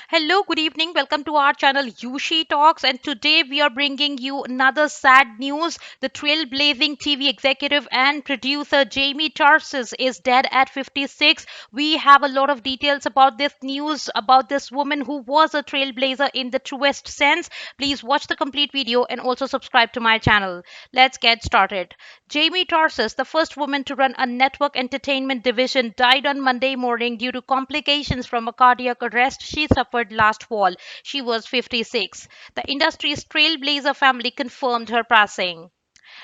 Hello, good evening. Welcome to our channel Yushi Talks. And today we are bringing you another sad news. The trailblazing TV executive and producer Jamie Tarsis is dead at 56. We have a lot of details about this news, about this woman who was a trailblazer in the truest sense. Please watch the complete video and also subscribe to my channel. Let's get started. Jamie Tarsis, the first woman to run a network entertainment division, died on Monday morning due to complications from a cardiac arrest she suffered last fall. She was 56. The industry's trailblazer family confirmed her passing.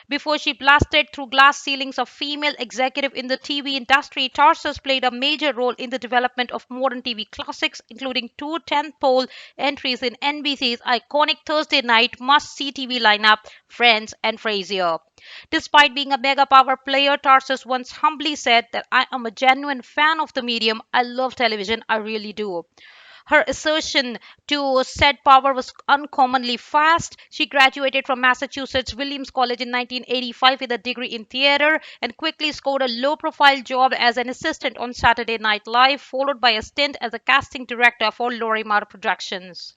Before she blasted through glass ceilings of female executive in the TV industry, Tarsus played a major role in the development of modern TV classics, including two tentpole entries in NBC's iconic Thursday night must-see TV lineup, Friends and Frasier. Despite being a mega power player, Tarsus once humbly said that I am a genuine fan of the medium. I love television, I really do. Her assertion to said power was uncommonly fast. She graduated from Massachusetts Williams College in 1985 with a degree in theater and quickly scored a low profile job as an assistant on Saturday Night Live, followed by a stint as a casting director for Lorimar Productions.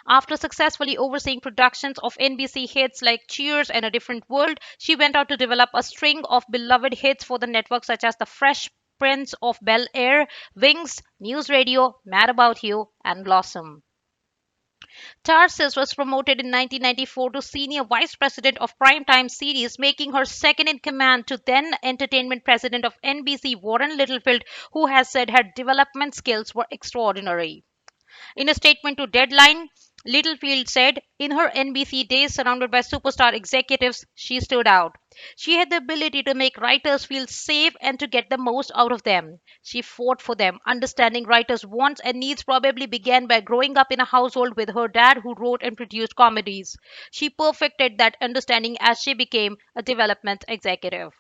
After successfully overseeing productions of NBC hits like Cheers and A Different World, she went on to develop a string of beloved hits for the network, such as The Fresh Prince of Bel Air, Wings, News Radio, Mad About You, and Blossom. Tarsis was promoted in 1994 to Senior Vice President of Primetime Series, making her second in command to then Entertainment President of NBC, Warren Littlefield, who has said her development skills were extraordinary. In a statement to Deadline, Littlefield said, in her NBC days surrounded by superstar executives, she stood out. She had the ability to make writers feel safe and to get the most out of them. She fought for them. Understanding writers' wants and needs probably began by growing up in a household with her dad who wrote and produced comedies. She perfected that understanding as she became a development executive.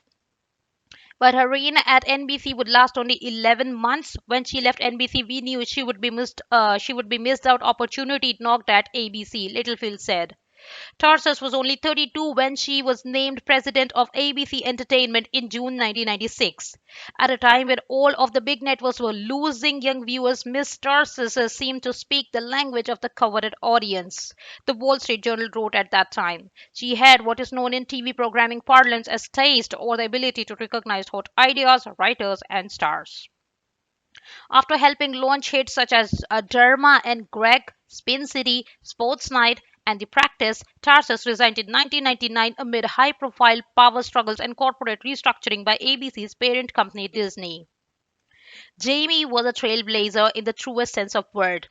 But her reign at NBC would last only 11 months. When she left NBC, we knew she would be missed. She would be missed out opportunity knocked at ABC. Littlefield said. Tarsus was only 32 when she was named president of ABC Entertainment in June 1996. At a time when all of the big networks were losing young viewers, Miss Tarsus seemed to speak the language of the coveted audience. The Wall Street Journal wrote at that time. She had what is known in TV programming parlance as taste, or the ability to recognize hot ideas, writers, and stars. After helping launch hits such as Derma and Greg, Spin City, Sports Night, and The Practice, Tarsus resigned in 1999 amid high profile power struggles and corporate restructuring by ABC's parent company Disney. Jamie was a trailblazer in the truest sense of word.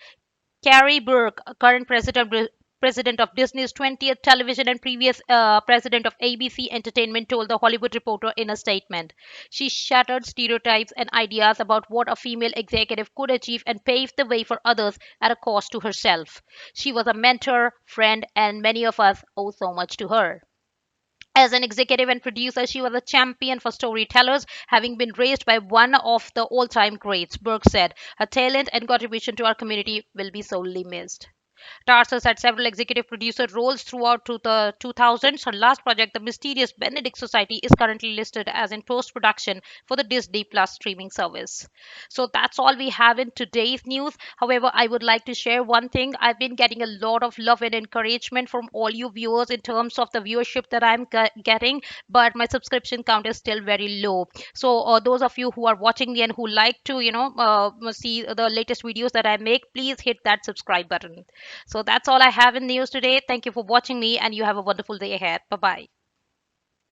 Carrie Burke, current president of Disney's 20th television and previous president of ABC Entertainment, told the Hollywood Reporter in a statement. She shattered stereotypes and ideas about what a female executive could achieve and paved the way for others at a cost to herself. She was a mentor, friend, and many of us owe so much to her. As an executive and producer, she was a champion for storytellers, having been raised by one of the all time greats, Burke said. Her talent and contribution to our community will be sorely missed. Tarsus had several executive producer roles throughout to the 2000s. Her last project, The Mysterious Benedict Society, is currently listed as in post production for the Disney Plus streaming service. So that's all we have in today's news. However, I would like to share one thing. I've been getting a lot of love and encouragement from all you viewers in terms of the viewership that I'm getting, but my subscription count is still very low. So those of you who are watching me and who like to, see the latest videos that I make, please hit that subscribe button. So that's all I have in news today. Thank you for watching me and you have a wonderful day ahead. Bye bye.